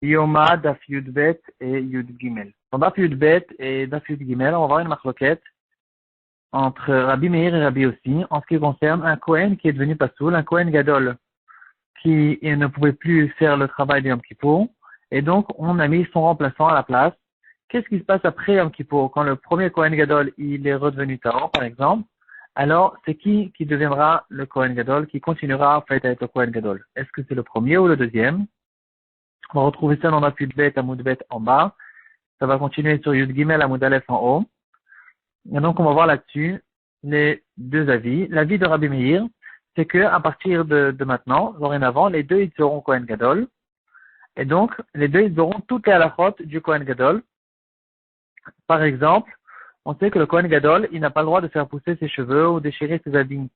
Yoma, Daf Yudbet et Yud Gimel. Dans Daf Yudbet et Daf Yud Gimel, on va voir une marloquette entre Rabbi Meir et Rabbi aussi en ce qui concerne un Kohen qui est devenu Pasoul, un Kohen Gadol qui ne pouvait plus faire le travail du Yom Kippour, et donc on a mis son remplaçant à la place. Qu'est-ce qui se passe après Yom Kippour? Quand le premier Kohen Gadol il est redevenu Tahor, par exemple, alors c'est qui deviendra le Kohen Gadol, qui continuera en fait à être le Kohen Gadol? Est-ce que c'est le premier ou le deuxième? On va retrouver ça dans la Yudbet, Amoudbet en bas. Ça va continuer sur Yud Gimel, Amoud Aleph en haut. Et donc, on va voir là-dessus les deux avis. L'avis de Rabbi Meir, c'est que à partir de maintenant, dorénavant, les deux, ils seront Kohen Gadol. Et donc, les deux, ils auront toutes les halachot du Kohen Gadol. Par exemple, on sait que le Kohen Gadol, il n'a pas le droit de faire pousser ses cheveux ou déchirer ses habits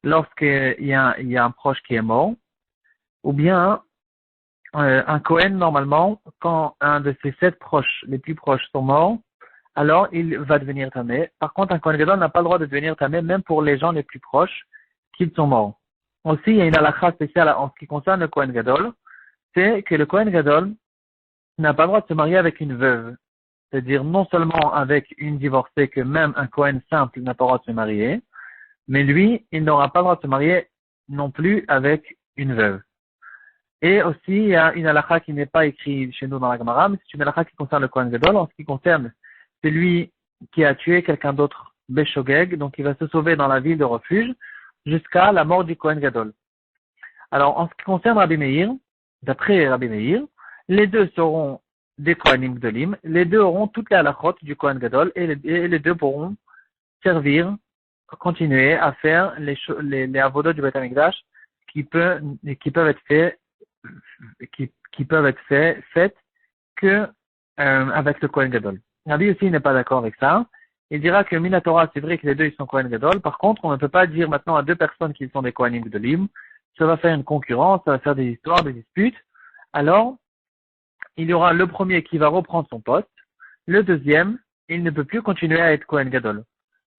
lorsqu'il y a un proche qui est mort. Ou bien, un Kohen, normalement, quand un de ses 7 proches, les plus proches, sont morts, alors il va devenir tamé. Par contre, un Kohen Gadol n'a pas le droit de devenir tamé, même pour les gens les plus proches qui sont morts. Aussi, il y a une halakha spéciale en ce qui concerne le Kohen Gadol, c'est que le Kohen Gadol n'a pas le droit de se marier avec une veuve. C'est-à-dire non seulement avec une divorcée, que même un Kohen simple n'a pas le droit de se marier, mais lui, il n'aura pas le droit de se marier non plus avec une veuve. Et aussi, il y a une halakha qui n'est pas écrite chez nous dans la Gemara, mais c'est une halakha qui concerne le Kohen Gadol, en ce qui concerne celui qui a tué quelqu'un d'autre, Beshogeg, donc il va se sauver dans la ville de refuge jusqu'à la mort du Kohen Gadol. Alors, en ce qui concerne Rabbi Meir, d'après Rabbi Meir, les deux seront des Kohanim Gdolim, les deux auront toutes les halachot du Kohen Gadol, et les deux pourront servir, continuer à faire les avodot du Beth HaMikdash qui peuvent être faits faites que avec le Kohen Gadol. Rabbi aussi n'est pas d'accord avec ça. Il dira que Minatora, c'est vrai que les deux ils sont Kohen Gadol. Par contre, on ne peut pas dire maintenant à deux personnes qu'ils sont des Kohanim Gdolim. Ça va faire une concurrence, ça va faire des histoires, des disputes. Alors, il y aura le premier qui va reprendre son poste. Le deuxième, il ne peut plus continuer à être Kohen Gadol.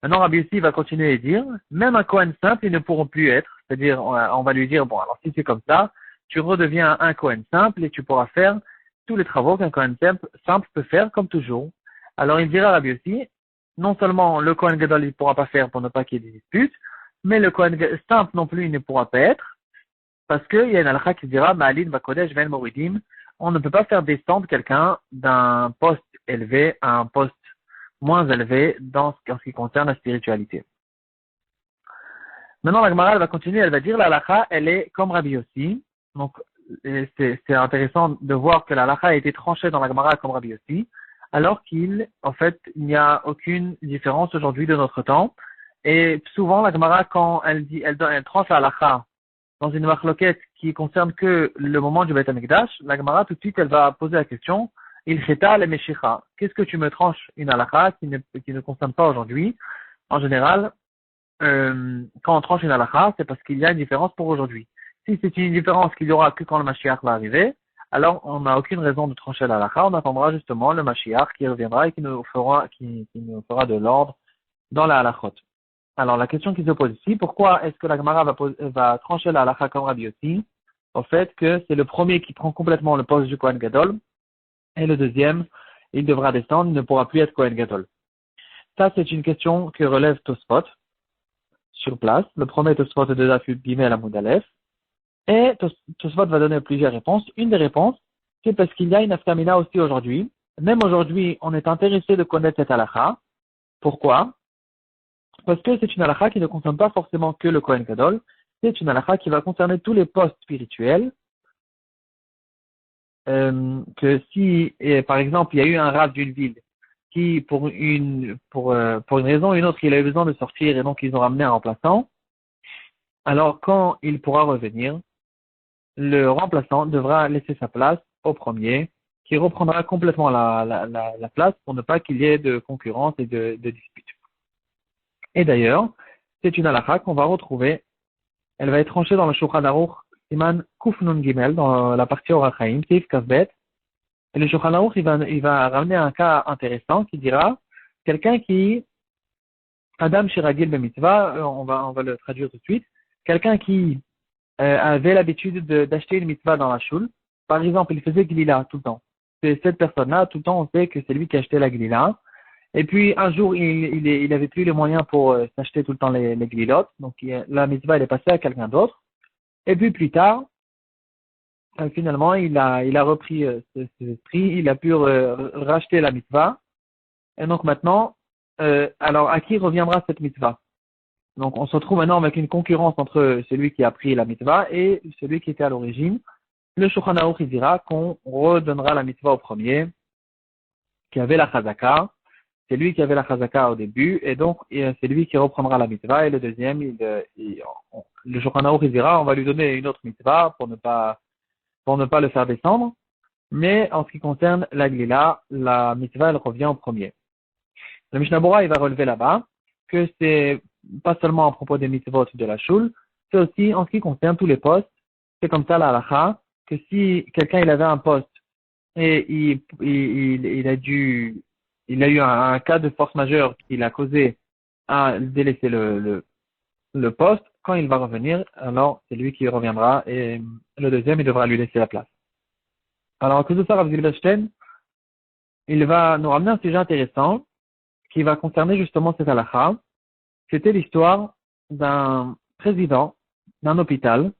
Maintenant, Rabbi aussi va continuer à dire, même un Kohen simple, ils ne pourront plus être. C'est-à-dire, on va lui dire, bon, alors si c'est comme ça, tu redeviens un Kohen simple et tu pourras faire tous les travaux qu'un Kohen simple peut faire comme toujours. Alors il dira à Rabbi aussi, non seulement le Kohen Gadol il ne pourra pas faire pour ne pas qu'il y ait des disputes, mais le Kohen simple non plus il ne pourra pas être, parce qu'il y a une halakha qui dira, Ma'alin Bakodesh Ven Moridim, on ne peut pas faire descendre quelqu'un d'un poste élevé à un poste moins élevé en ce qui concerne la spiritualité. Maintenant la Gemara elle va continuer, elle va dire, la halakha elle est comme Rabbi aussi, donc c'est intéressant de voir que la halakha a été tranchée dans la Gemara comme Rabbi aussi, alors il n'y a aucune différence aujourd'hui de notre temps. Et souvent, la Gemara, quand elle tranche la halakha dans une marloquette qui concerne que le moment du Beth HaMikdash, la Gemara, tout de suite, elle va poser la question, il cheta le meshicha. Qu'est-ce que tu me tranches une halakha qui ne concerne pas aujourd'hui? En général, quand on tranche une halakha, c'est parce qu'il y a une différence pour aujourd'hui. Si c'est une différence qu'il y aura que quand le Mashiach va arriver, alors on n'a aucune raison de trancher la halakha, on attendra justement le Mashiach qui reviendra et qui nous fera de l'ordre dans la halachot. Alors la question qui se pose ici, pourquoi est-ce que la Gemara va trancher la halakha comme Rabbi aussi, au fait que c'est le premier qui prend complètement le poste du Kohen Gadol, et le deuxième, il devra descendre, il ne pourra plus être Kohen Gadol. Ça c'est une question que relève Tosfot sur place. Le premier Tosfot de Daf Yud Gimel Amoud Aleph. Et Tosfot va donner plusieurs réponses. Une des réponses, c'est parce qu'il y a une afkamina aussi aujourd'hui. Même aujourd'hui, on est intéressé de connaître cette halakha. Pourquoi? Parce que c'est une halakha qui ne concerne pas forcément que le Kohen Gadol. C'est une halakha qui va concerner tous les postes spirituels. Que si, par exemple, il y a eu un rav d'une ville qui, pour une raison ou une autre, il a eu besoin de sortir et donc ils ont ramené un remplaçant. Alors, quand il pourra revenir, le remplaçant devra laisser sa place au premier, qui reprendra complètement la place pour ne pas qu'il y ait de concurrence et de dispute. Et d'ailleurs, c'est une halakha qu'on va retrouver, elle va être tranchée dans le Shulchan Aruch, Siman Kuf Nun Gimel, dans la partie Orach Chaim, Seif Kaf-Bet. Et le Shulchan Aruch, il va ramener un cas intéressant qui dira, quelqu'un qui, Adam Shiragil Bemitzvah, on va le traduire tout de suite, quelqu'un qui avait l'habitude d'acheter une mitzvah dans la shul, par exemple, il faisait glila tout le temps. C'est cette personne-là, tout le temps, on sait que c'est lui qui achetait la glila. Et puis, un jour, il avait plus les moyens pour s'acheter tout le temps les glilotes. Donc, la mitzvah, elle est passée à quelqu'un d'autre. Et puis, plus tard, finalement, il a repris ce prix, il a pu racheter la mitzvah. Et donc, maintenant, alors, à qui reviendra cette mitzvah? Donc, on se retrouve maintenant avec une concurrence entre celui qui a pris la mitzvah et celui qui était à l'origine. Le Shulchan Aruch, il dira qu'on redonnera la mitzvah au premier, qui avait la chazaka. C'est lui qui avait la chazaka au début, et donc c'est lui qui reprendra la mitzvah, et le deuxième, le Shulchan Aruch, il dira, on va lui donner une autre mitzvah pour ne pas le faire descendre. Mais en ce qui concerne la glila, la mitzvah, elle revient au premier. Le Mishnah Bora, il va relever là-bas que c'est pas seulement à propos des mitzvot de la shul, c'est aussi en ce qui concerne tous les postes. C'est comme ça la halacha, que si quelqu'un il avait un poste et il a eu un cas de force majeure qui l'a causé à délaisser le poste, quand il va revenir, alors c'est lui qui reviendra et le deuxième il devra lui laisser la place. Alors à cause de ça, Rav Zilberstein, il va nous ramener un sujet intéressant qui va concerner justement cette halakha. C'était l'histoire d'un président d'un hôpital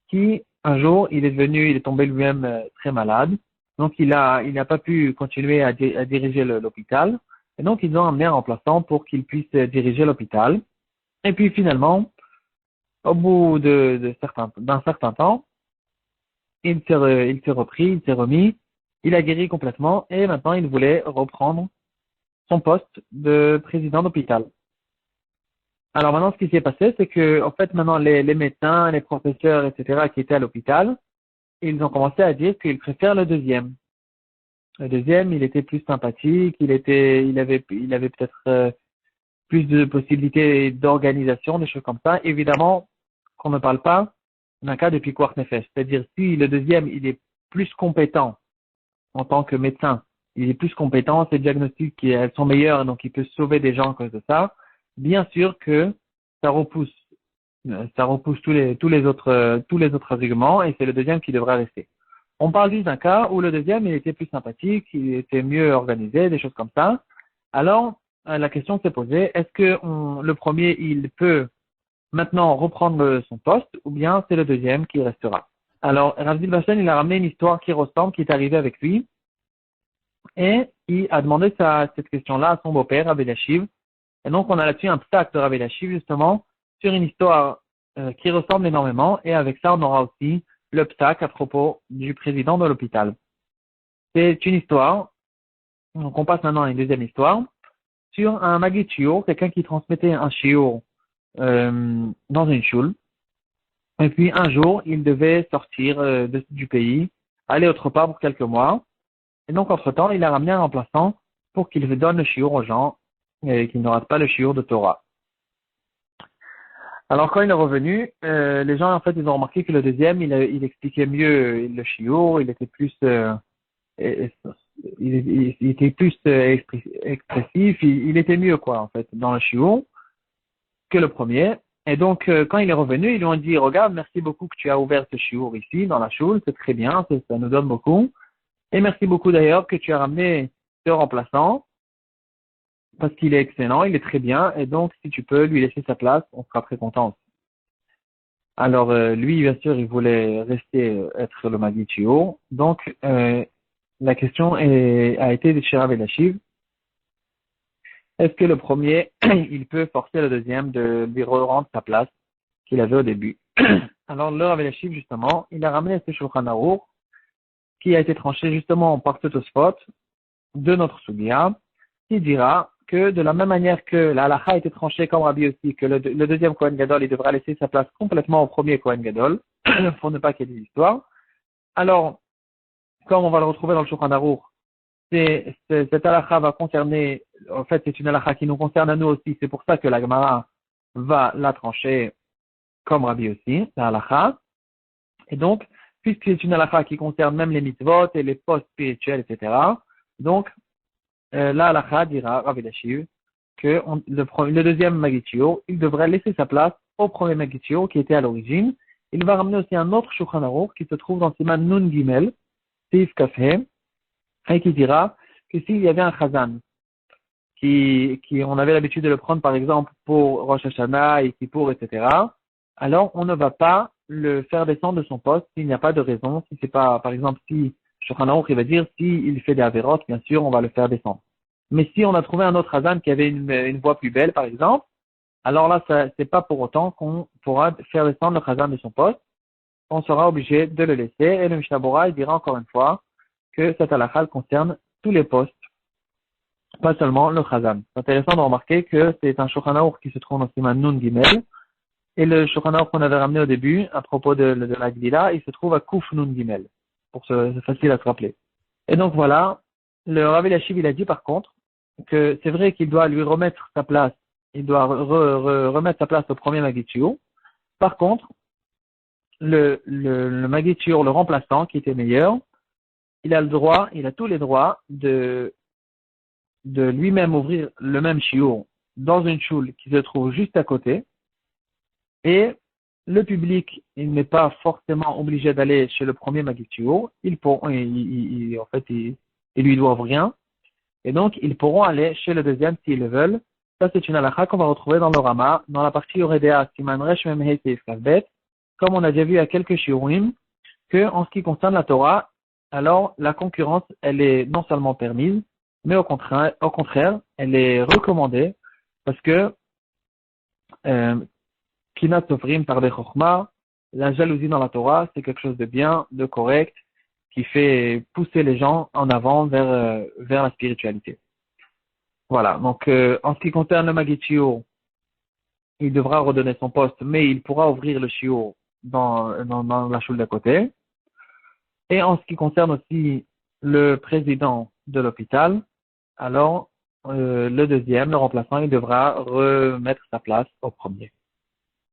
qui, un jour, il est tombé lui-même très malade. Donc, il n'a pas pu continuer à diriger l'hôpital. Et donc, ils ont amené un remplaçant pour qu'il puisse diriger l'hôpital. Et puis, finalement, au bout d'un certain temps, il s'est repris, il s'est remis, il a guéri complètement et maintenant, il voulait reprendre son poste de président d'hôpital. Alors maintenant, ce qui s'est passé, c'est que, en fait, maintenant, les médecins, les professeurs, etc., qui étaient à l'hôpital, ils ont commencé à dire qu'ils préfèrent le deuxième. Le deuxième, il était plus sympathique, il avait peut-être plus de possibilités d'organisation, des choses comme ça. Évidemment, qu'on ne parle pas d'un cas de pikuach nefesh. C'est-à-dire, si le deuxième, il est plus compétent en tant que médecin, il est plus compétent, ses diagnostics, elles sont meilleures, donc il peut sauver des gens à cause de ça. Bien sûr que ça repousse tous les autres arguments et c'est le deuxième qui devra rester. On parle juste d'un cas où le deuxième, il était plus sympathique, il était mieux organisé, des choses comme ça. Alors, la question s'est posée, est-ce que le premier, il peut maintenant reprendre son poste ou bien c'est le deuxième qui restera? Alors, Rav Zilberstein, il a ramené une histoire qui ressemble, qui est arrivée avec lui et il a demandé cette question-là à son beau-père, Rav Eliashiv. Et donc, on a là-dessus un psak de Rav Eliashiv, justement, sur une histoire qui ressemble énormément. Et avec ça, on aura aussi le psak à propos du président de l'hôpital. C'est une histoire. Donc, on passe maintenant à une deuxième histoire sur un magid shiur, quelqu'un qui transmettait un shiur dans une shul. Et puis, un jour, il devait sortir du pays, aller autre part pour quelques mois. Et donc, entre-temps, il a ramené un remplaçant pour qu'il donne le shiur aux gens et qu'il ne rate pas le shiur de Torah. Alors, quand il est revenu, les gens, en fait, ils ont remarqué que le deuxième, il expliquait mieux le shiur, il était plus, il était plus expressif, il était mieux, quoi, en fait, dans le shiur que le premier. Et donc, quand il est revenu, ils lui ont dit, regarde, merci beaucoup que tu as ouvert ce shiur ici, dans la shul, c'est très bien, ça nous donne beaucoup. Et merci beaucoup d'ailleurs que tu as ramené ce remplaçant, parce qu'il est excellent, il est très bien, et donc si tu peux lui laisser sa place, on sera très content aussi. Alors lui, bien sûr, il voulait rester être le magid shiur. Donc la question a été de chez Rav Eliashiv. Est-ce que le premier, il peut forcer le deuxième de lui rendre sa place qu'il avait au début? Alors le Rav Eliashiv, justement, il a ramené ce Shulchan Aruch qui a été tranché justement par ce Tosfot de notre Sugya, qui dira que de la même manière que la halakha a été tranchée comme Rabbi aussi, que le deuxième Kohen Gadol, il devra laisser sa place complètement au premier Kohen Gadol, pour ne pas qu'il y ait des histoires. Alors, comme on va le retrouver dans le Shulchan Aruch, cette halakha va concerner, en fait, c'est une halakha qui nous concerne à nous aussi, c'est pour ça que la Gemara va la trancher comme Rabbi aussi, la halakha. Et donc, puisque c'est une halakha qui concerne même les mitzvot et les postes spirituels, etc., donc, la halakha dira, Rav Eliashiv, que le deuxième magid shiur, il devrait laisser sa place au premier magid shiur qui était à l'origine, il va ramener aussi un autre Shulchan Aruch qui se trouve dans Siman Nun Gimel, Seif Kafhe, et qui dira que s'il y avait un Chazan, on avait l'habitude de le prendre par exemple pour Rosh Hashanah et Kippour, etc., alors on ne va pas le faire descendre de son poste s'il n'y a pas de raison. Si c'est pas, par exemple, si Shulchan Aruch il va dire s'il fait des avérotes, bien sûr, on va le faire descendre. Mais si on a trouvé un autre Hazan qui avait une voix plus belle, par exemple, alors là, c'est pas pour autant qu'on pourra faire descendre le Hazan de son poste. On sera obligé de le laisser. Et le Mishnah Bora, il dira encore une fois que cette halakha concerne tous les postes, pas seulement le Hazan. C'est intéressant de remarquer que c'est un Shulchan Aruch qui se trouve dans Siman Nun Gimel. Et le Shulchan Aruch qu'on avait ramené au début, à propos de la Gdila, il se trouve à Kuf Nun Gimel. C'est facile à se rappeler. Et donc voilà, le Rav Eliashiv, il a dit par contre, que c'est vrai qu'il doit lui remettre sa place, il doit remettre sa place au premier Magitchiour. Par contre, le Magitchiour, le remplaçant, qui était meilleur, il a tous les droits de lui-même ouvrir le même chiour dans une choule qui se trouve juste à côté, et le public, il n'est pas forcément obligé d'aller chez le premier Magitchiour, en fait, ils lui doivent rien, et donc ils pourront aller chez le deuxième s'ils le veulent. Ça, c'est une halakha qu'on va retrouver dans le Rama, dans la partie Yoredea, Siman Resh Mem Hei Seif Kavbet, comme on a déjà vu à quelques shiurim, que en ce qui concerne la Torah, alors la concurrence, elle est non seulement permise, mais au contraire, elle est recommandée, parce que Kinat Sofrim par des Chokhmah, la jalousie dans la Torah, c'est quelque chose de bien, de correct, qui fait pousser les gens en avant vers la spiritualité. Voilà, donc en ce qui concerne le Magitchiour, il devra redonner son poste, mais il pourra ouvrir le Chiour dans la choule d'à côté. Et en ce qui concerne aussi le président de l'hôpital, alors le deuxième, le remplaçant, il devra remettre sa place au premier.